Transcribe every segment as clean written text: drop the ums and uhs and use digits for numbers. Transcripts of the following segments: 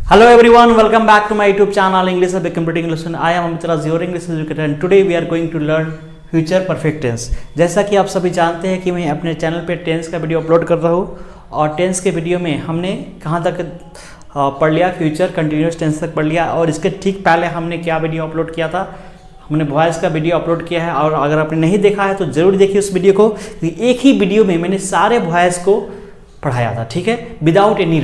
Hello everyone, welcome back to my YouTube channel English a Computer English. I am Amit Raj, your English educator, and today we are going to learn future perfect tense. जैसा कि आप सभी जानते हैं कि मैं अपने channel पे टेंस का वीडियो अपलोड कर रहा हूँ और टेंस के वीडियो में हमने कहाँ तक पढ़ लिया, फ्यूचर कंटिन्यूस टेंस तक पढ़ लिया। और इसके ठीक पहले हमने क्या वीडियो अपलोड किया था, हमने वॉइस का वीडियो अपलोड किया है। और अगर आपने नहीं देखा है तो ज़रूर देखिए उस वीडियो को। एक ही वीडियो में मैंने सारे वॉइस को पढ़ाया था, ठीक है, विदाउट एनी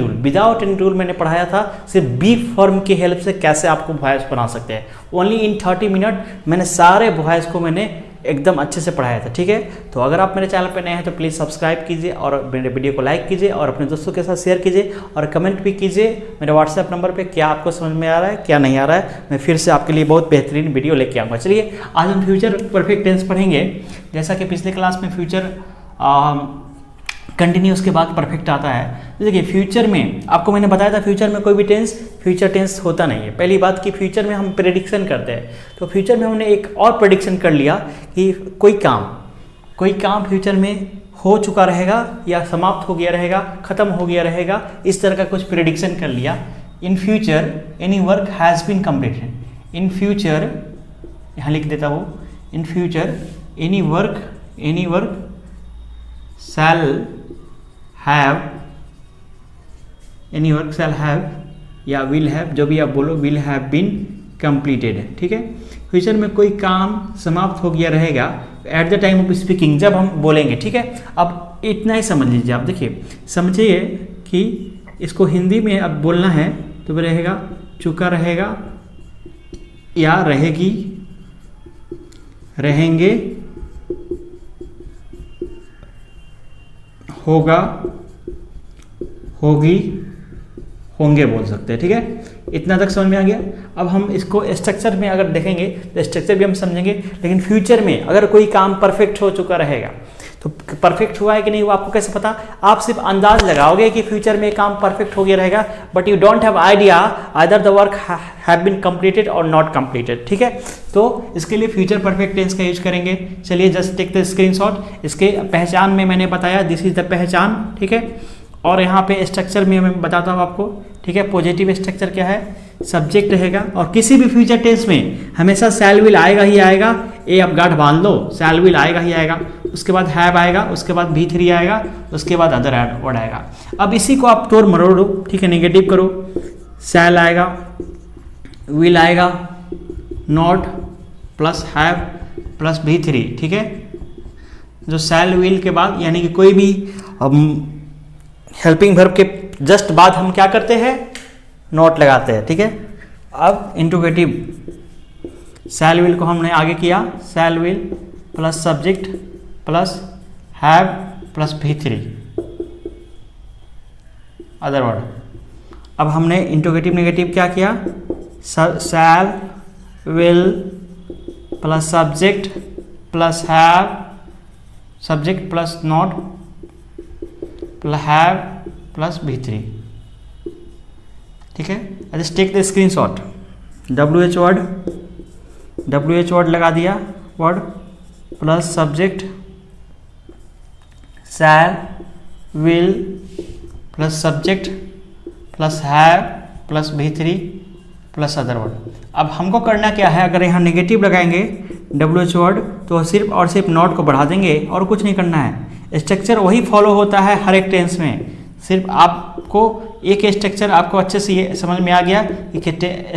रूल मैंने पढ़ाया था। सिर्फ बी फॉर्म की हेल्प से कैसे आपको वॉइस बना सकते हैं। ओनली इन 30 मिनट मैंने सारे वॉइस को मैंने एकदम अच्छे से पढ़ाया था, ठीक है। तो अगर आप मेरे चैनल पर नए हैं तो प्लीज़ सब्सक्राइब कीजिए और मेरे वीडियो को लाइक कीजिए और अपने दोस्तों के साथ शेयर कीजिए और कमेंट भी कीजिए मेरे व्हाट्सएप नंबर पे क्या आपको समझ में आ रहा है, क्या नहीं आ रहा है। मैं फिर से आपके लिए बहुत बेहतरीन वीडियो लेके आऊँगा। चलिए आज हम फ्यूचर परफेक्ट टेंस पढ़ेंगे। जैसा कि पिछले क्लास में फ्यूचर कंटिन्यूस के बाद परफेक्ट आता है। तो देखिए फ्यूचर में आपको मैंने बताया था फ्यूचर में कोई भी टेंस फ्यूचर टेंस होता नहीं है। पहली बात कि फ्यूचर में हम प्रेडिक्शन करते हैं, तो फ्यूचर में हमने एक और प्रेडिक्शन कर लिया कि कोई काम फ्यूचर में हो चुका रहेगा या समाप्त हो गया रहेगा, ख़त्म हो गया रहेगा, इस तरह का कुछ प्रेडिक्शन कर लिया। In future any work has been completed. In future यहाँ लिख देता हूँ, in future any work shall have या will have, जो भी आप बोलो, will have been completed, ठीक है। फ्यूचर में कोई काम समाप्त हो गया रहेगा at the time of speaking, जब हम बोलेंगे, ठीक है। अब इतना ही समझ लीजिए आप। देखिए समझिए कि इसको हिंदी में अब बोलना है तो रहेगा चुका रहेगा या रहेगी, रहेंगे, होगा, होगी, होंगे बोल सकते हैं, ठीक है। इतना तक समझ में आ गया। अब हम इसको स्ट्रक्चर में अगर देखेंगे तो स्ट्रक्चर भी हम समझेंगे। लेकिन फ्यूचर में अगर कोई काम परफेक्ट हो चुका रहेगा तो परफेक्ट हुआ है कि नहीं वो आपको कैसे पता। आप सिर्फ अंदाज लगाओगे कि फ्यूचर में काम परफेक्ट हो गया रहेगा, but you don't have idea either the work have been completed और नॉट कंप्लीटेड, ठीक है। तो इसके लिए फ्यूचर परफेक्ट टेंस का यूज करेंगे। चलिए जस्ट टेक द स्क्रीनशॉट। इसके पहचान में मैंने बताया दिस इज द पहचान, ठीक है। और यहाँ पे स्ट्रक्चर में मैं बताता हूँ आपको, ठीक है। पॉजिटिव स्ट्रक्चर क्या है, सब्जेक्ट रहेगा और किसी भी फ्यूचर टेंस में हमेशा शैल विल आएगा ही आएगा। ये आप गांठ बांध लो, शैल विल आएगा ही आएगा। उसके बाद हैव आएगा, उसके बाद V3 आएगा, उसके बाद अदर वर्ड आएगा। अब इसी को आप तोड़ मरोड़ो, ठीक है, नेगेटिव करो। शैल आएगा, विल आएगा, not plus have plus V3, ठीक है। जो शैल विल के बाद यानी कि कोई भी हेल्पिंग वर्ब के जस्ट बाद हम क्या करते हैं, नोट लगाते हैं, ठीक है। अब इंट्रोगेटिव शैल विल को हमने आगे किया, shall will plus subject plus have plus V3 other word. अब हमने इंट्रोगेटिव नेगेटिव क्या किया, shall will plus subject plus have, subject plus not plus have plus V3, ठीक है। Just take the screenshot. WH word लगा दिया, word plus subject shall will plus subject plus have plus V3 plus other word. अब हमको करना क्या है, अगर यहाँ नेगेटिव लगाएंगे WH वर्ड तो सिर्फ और सिर्फ नॉट को बढ़ा देंगे और कुछ नहीं करना है। स्ट्रक्चर वही फॉलो होता है हर एक टेंस में। सिर्फ आपको एक स्ट्रक्चर आपको अच्छे से ये समझ में आ गया कि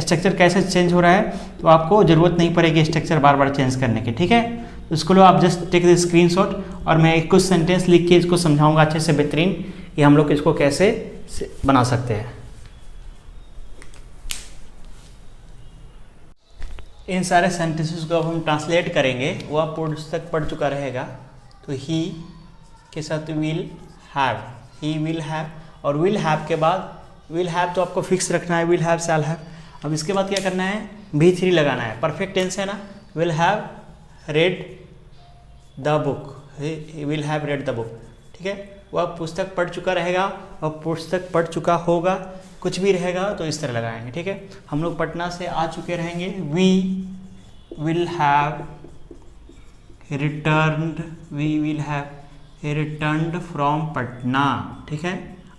स्ट्रक्चर कैसे चेंज हो रहा है, तो आपको ज़रूरत नहीं पड़ेगी स्ट्रक्चर बार बार चेंज करने की, ठीक है। तो इसको लो आप जस्ट टेक द स्क्रीनशॉट और मैं कुछ सेंटेंस लिख के इसको समझाऊंगा अच्छे से बेहतरीन कि हम लोग इसको कैसे बना सकते हैं। इन सारे सेंटेंसेस को अब हम ट्रांसलेट करेंगे। वो आप पुस्तक पढ़ चुका रहेगा। तो ही के साथ will have, he will have, और विल हैव के बाद विल हैव तो आपको फिक्स रखना है, विल हैव शैल हैव। अब इसके बाद क्या करना है, V3 लगाना है। परफेक्ट टेंस है ना, will have read the book, will have read the book, ठीक है। वह पुस्तक पढ़ चुका रहेगा और पुस्तक पढ़ चुका होगा, कुछ भी रहेगा तो इस तरह लगाएंगे, ठीक है। हम लोग पटना से आ चुके रहेंगे, we will have returned, we will have returned from Patna, ठीक है।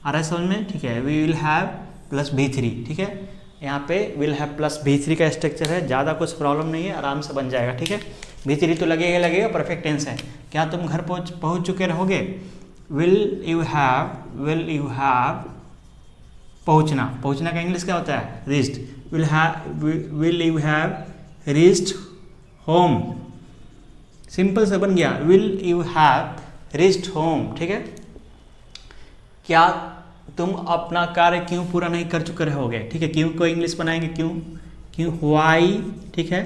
आ रहा है समझ में, ठीक है। We will have plus V3, ठीक है। यहाँ पे विल हैव प्लस V3 का स्ट्रक्चर है, ज़्यादा कुछ प्रॉब्लम नहीं है, आराम से बन जाएगा, ठीक है। V3 तो लगेगा, परफेक्ट टेंस है। क्या तुम घर पहुँच चुके रहोगे? विल यू हैव पहुँचना का इंग्लिश क्या होता है? Reached. Will you have reached home, simple से बन गया, will you have reached home, ठीक है। क्या तुम अपना कार्य क्यों पूरा नहीं कर चुके रहोगे, ठीक है। क्यों को इंग्लिश बनाएंगे, क्यों वाई, ठीक है।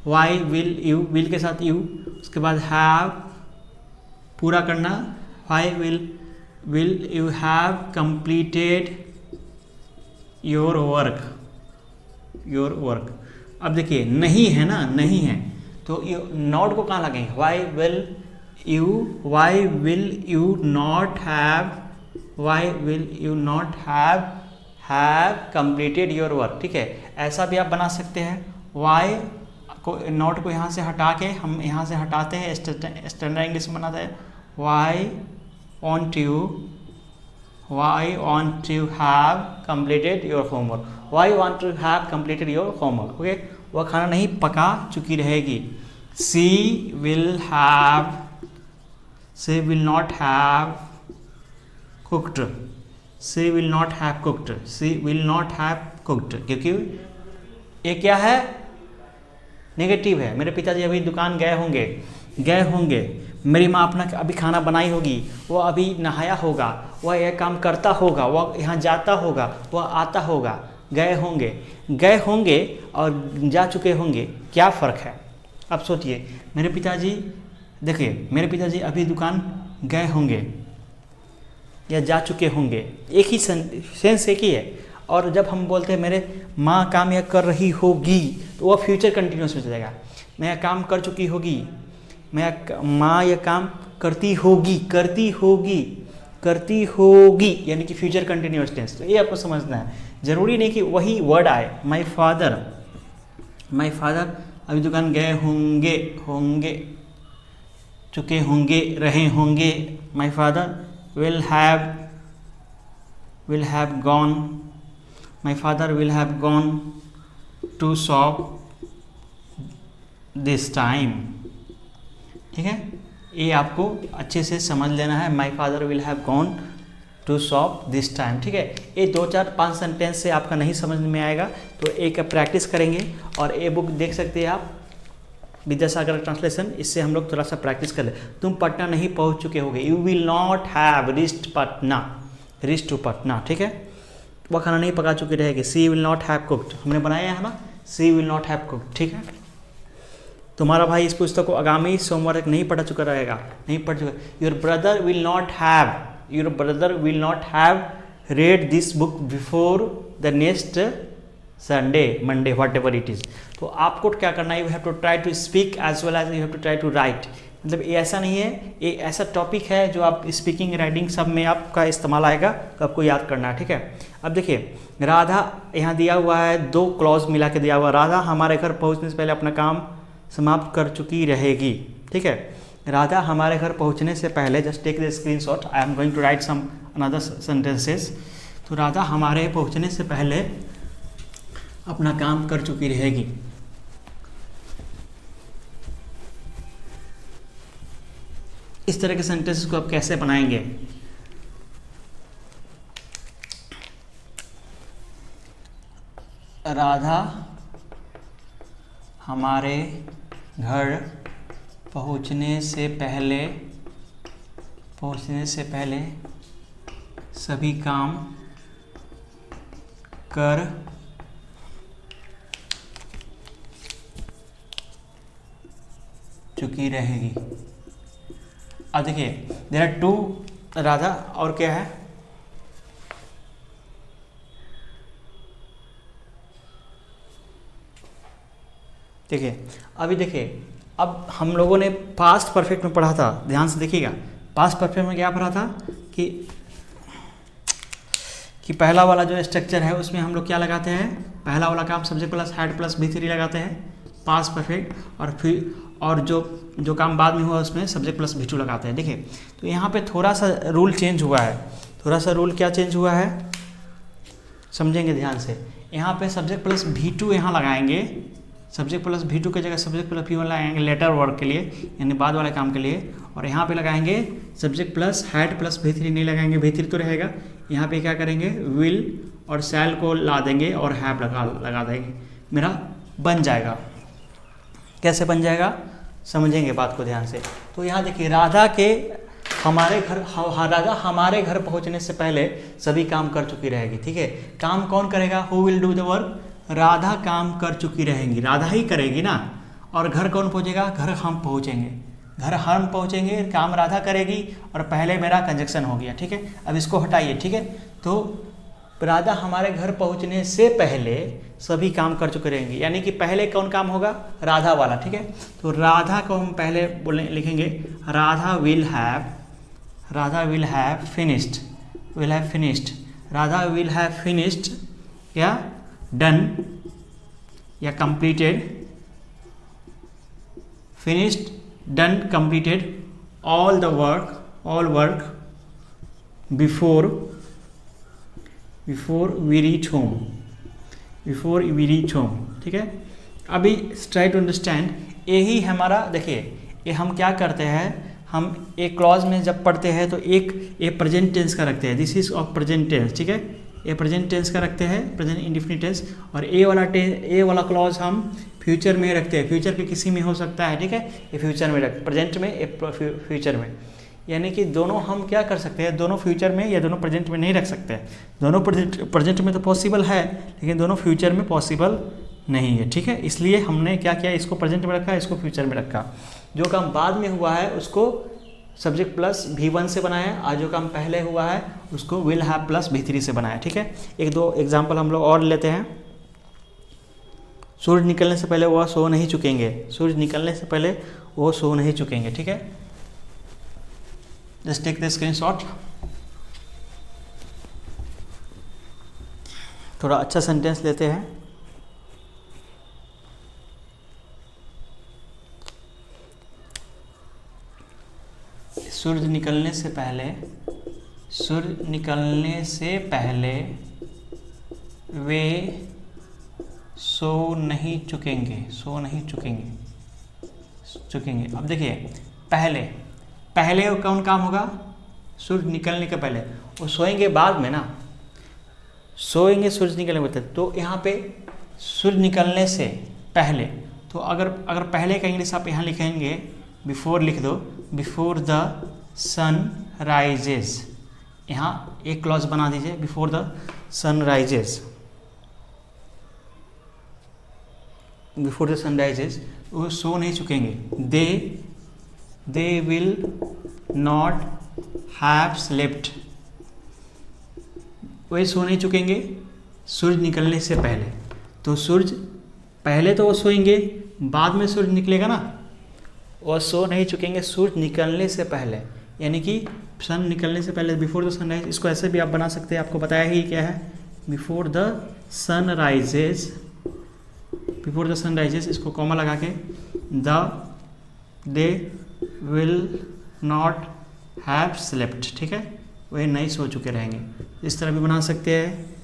वाई विल के साथ यू, उसके बाद हैव पूरा करना, why will you have completed your work. अब देखिए नहीं है ना, नहीं है तो नॉट को कहाँ लगेंगे? Why will you not have completed your work, ठीक है। ऐसा भी आप बना सकते हैं, वाई को नॉट को यहाँ से हटा के हम यहाँ से हटाते हैं, स्टैंडर्ड इंग्लिश में बनाते हैं, why won't you have completed your homework, why won't to have completed your homework, okay. वह खाना नहीं पका चुकी रहेगी। She will not have cooked, क्योंकि ये क्या है? नेगेटिव है। मेरे पिताजी अभी दुकान गए होंगे। मेरी माँ अपना अभी खाना बनाई होगी, वह अभी नहाया होगा, वह यह काम करता होगा, वह यहाँ जाता होगा, वह आता होगा। गए होंगे और जा चुके होंगे, क्या फ़र्क है? अब सोचिए, मेरे पिताजी अभी दुकान गए होंगे या जा चुके होंगे, एक ही सेंस एक ही है। और जब हम बोलते हैं मेरे माँ काम यह कर रही होगी, तो वह फ्यूचर कंटिन्यूस में चलेगा। मैं यह काम कर चुकी होगी, माँ यह काम करती होगी, यानी कि फ्यूचर कंटिन्यूस टेंस। तो ये आपको समझना है, ज़रूरी नहीं कि वही वर्ड आए। माई फादर अभी दुकान गए होंगे, चुके होंगे, रहे होंगे। My father will have gone to shop this time, ठीक है। ये आपको अच्छे से समझ लेना है, my father will have gone to shop this time, ठीक है। ये 2, 4, 5 सेंटेंस से आपका नहीं समझ में आएगा, तो एक प्रैक्टिस करेंगे। और ये बुक देख सकते हैं आप, विद्यासागर ट्रांसलेशन, इससे हम लोग थोड़ा सा प्रैक्टिस कर ले। तुम पटना नहीं पहुंच चुके होगे, you will not have reached Patna, ठीक है। वह खाना नहीं पका चुकी रहेगी, सी विल नॉट हैव कुक्ड, हमने बनाया है ना, सी विल नॉट हैव कुक्ड, ठीक है। तुम्हारा भाई इस पुस्तक को आगामी सोमवार तक नहीं पढ़ चुका रहेगा, नहीं पढ़ चुका। Your brother will not have read this book before the next Sunday, Monday, whatever it is। तो आपको क्या करना है, you have to try to speak as well as you have to try to write। मतलब ये ऐसा नहीं है, ये ऐसा टॉपिक है जो आप स्पीकिंग राइटिंग सब में आपका इस्तेमाल आएगा, तो आपको याद करना है, ठीक है। अब देखिए राधा यहाँ दिया हुआ है, 2 क्लॉज मिला के दिया हुआ, राधा हमारे घर पहुँचने से पहले अपना काम समाप्त कर चुकी रहेगी, ठीक है। राधा हमारे घर पहुँचने से पहले, just take the screenshot, I am going to write some another sentences. तो राधा हमारे पहुँचने से पहले अपना काम कर चुकी रहेगी। इस तरह के सेंटेंसेस को आप कैसे बनाएंगे? राधा हमारे घर पहुंचने से पहले सभी काम कर चुकी रहेगी। अब देखिए देयर आर 2 राधा और क्या है, देखिए अभी देखिए, अब हम लोगों ने पास्ट परफेक्ट में पढ़ा था, ध्यान से देखिएगा। पास्ट परफेक्ट में क्या पढ़ा था कि पहला वाला जो स्ट्रक्चर है उसमें हम लोग क्या लगाते हैं, पहला वाला काम subject plus had plus V3 लगाते हैं पास्ट परफेक्ट, और फिर और जो काम बाद में हुआ उसमें सब्जेक्ट प्लस V2 लगाते हैं। देखिए तो यहाँ पे थोड़ा सा रूल चेंज हुआ है थोड़ा सा रूल क्या चेंज हुआ है समझेंगे ध्यान से। यहाँ पे सब्जेक्ट प्लस V2 यहाँ लगाएंगे, सब्जेक्ट प्लस V2 की जगह सब्जेक्ट प्लस V1 लगाएंगे लेटर वर्क के लिए, यानी बाद वाले काम के लिए। और यहाँ पे लगाएंगे subject plus had plus V3 नहीं लगाएंगे, V3 तो रहेगा। यहाँ पे क्या करेंगे, विल और शैल को ला देंगे और हैव लगा देंगे, मेरा बन जाएगा। कैसे बन जाएगा समझेंगे बात को ध्यान से। तो यहाँ देखिए राधा हमारे घर पहुँचने से पहले सभी काम कर चुकी रहेगी, ठीक है। काम कौन करेगा, who will do the work, Radha काम कर चुकी रहेंगी, राधा ही करेगी ना। और घर कौन पहुँचेगा, घर हम पहुँचेंगे, काम राधा करेगी और पहले मेरा कंजक्शन हो गया, ठीक है। अब इसको हटाइए, ठीक है। तो राधा हमारे घर पहुँचने से पहले सभी काम कर चुके रहेंगे, यानी कि पहले कौन काम होगा, राधा वाला, ठीक है। तो राधा को हम पहले लिखेंगे Radha will have finished, Radha will have finished या डन या completed, finished done completed all work before we reach home, ठीक है। अभी ट्राई टू अंडरस्टैंड, यही हमारा देखिए, ये हम क्या करते हैं, हम एक क्लॉज में जब पढ़ते हैं तो ये प्रेजेंट टेंस का रखते हैं, this is of present tense, ठीक है। ये प्रेजेंट टेंस का रखते हैं, प्रेजेंट इंडेफिनिट टेंस। और ए वाला क्लॉज हम फ्यूचर में रखते हैं, फ्यूचर के किसी में हो सकता है, ठीक है। ये फ्यूचर में प्रेजेंट में, ये फ्यूचर में, यानी कि दोनों हम क्या कर सकते हैं, दोनों फ्यूचर में या दोनों प्रेजेंट में नहीं रख सकते हैं। दोनों प्रेजेंट में तो पॉसिबल है, लेकिन दोनों फ्यूचर में पॉसिबल नहीं है, ठीक है। इसलिए हमने क्या किया, इसको प्रेजेंट में रखा, इसको फ्यूचर में रखा। जो काम बाद में हुआ है उसको सब्जेक्ट प्लस V1 से बनाया, और जो काम पहले हुआ है उसको विल हैव प्लस V3 से बनाया, ठीक है। एक दो एग्जाम्पल हम लोग और लेते हैं। सूरज निकलने से पहले वह सो नहीं चुकेंगे, ठीक है। Just take the screenshot. थोड़ा अच्छा सेंटेंस लेते हैं। सूरज निकलने से पहले वे सो नहीं चुकेंगे। अब देखिए पहले कौन काम होगा, सूरज निकलने के पहले, वो सोएंगे बाद में ना, सूरज निकलने के बाद। तो यहाँ पे सूरज निकलने से पहले, तो अगर पहले का इंग्लिश आप यहाँ लिखेंगे, बिफोर लिख दो, बिफोर द सन राइजेस, यहाँ एक क्लॉज बना दीजिए, बिफोर द सन राइजेस, वो सो नहीं चुकेंगे। They will not have slept, वे सो नहीं चुकेंगे सूरज निकलने से पहले। तो सूरज पहले तो वो सोएंगे, बाद में सूरज निकलेगा ना, वो सो नहीं चुकेंगे सूरज निकलने से पहले, यानी कि सन निकलने से पहले, बिफोर द सन राइज। इसको ऐसे भी आप बना सकते हैं, आपको बताया ही क्या है, बिफोर द सन राइजेस, इसको कॉमा लगा के दे विल नॉट हैव स्लेप्ट, ठीक है, वे नहीं सो चुके रहेंगे। इस तरह भी बना सकते हैं।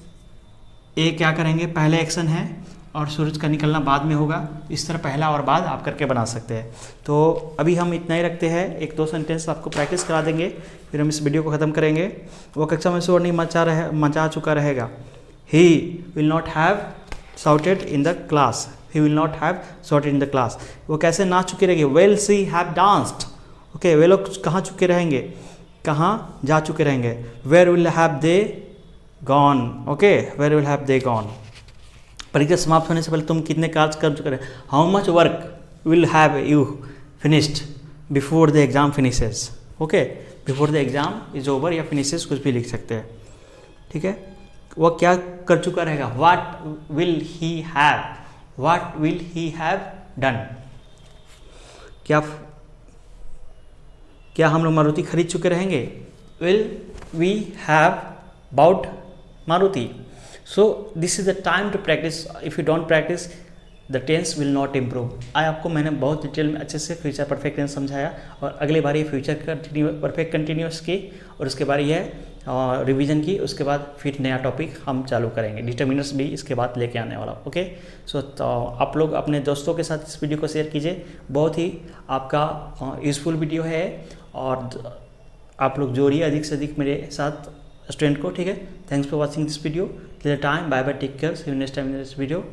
ए क्या करेंगे, पहले एक्शन है और सूरज का निकलना बाद में होगा, इस तरह पहला और बाद आप करके बना सकते हैं। तो अभी हम इतना ही रखते हैं, एक दो सेंटेंस आपको प्रैक्टिस करा देंगे, फिर हम इस वीडियो को ख़त्म करेंगे। वो कक्षा में शोर नहीं मचा चुका रहेगा। He will not have shouted in the class, he will not have shouted in the class। वो कैसे नाच चुके रहेंगे, will she have danced, okay. वे लोग कहाँ चुके रहेंगे, कहाँ जा चुके रहेंगे, where will have they gone, okay, where will have they gone। परीक्षा समाप्त होने से पहले तुम कितने कार्य कर चुके रहे, how much work will have you finished before the exam finishes, okay, before the exam is over या finishes कुछ भी लिख सकते हैं, ठीक है। वो क्या कर चुका रहेगा, what will he have done। क्या हम लोग मारुति खरीद चुके रहेंगे, will we have bought Maruti। So this is the time to practice, if you don't practice the tense will not improve। आज आपको मैंने बहुत डिटेल में अच्छे से फ्यूचर परफेक्ट टेंस समझाया, और अगली बार ये फ्यूचर परफेक्ट कंटिन्यूस की, और उसके बाद ये रिवीजन की, उसके बाद फिर नया टॉपिक हम चालू करेंगे, डिटर्मिनर्स भी इसके बाद लेके आने वाला। ओके, सो तो आप लोग अपने दोस्तों के साथ इस वीडियो को शेयर कीजिए, बहुत ही आपका यूज़फुल वीडियो है, और आप लोग जोड़िए अधिक से अधिक मेरे साथ स्टूडेंट को, ठीक है। Thanks for watching this video, till the time, bye bye, take care, see you next time in this video.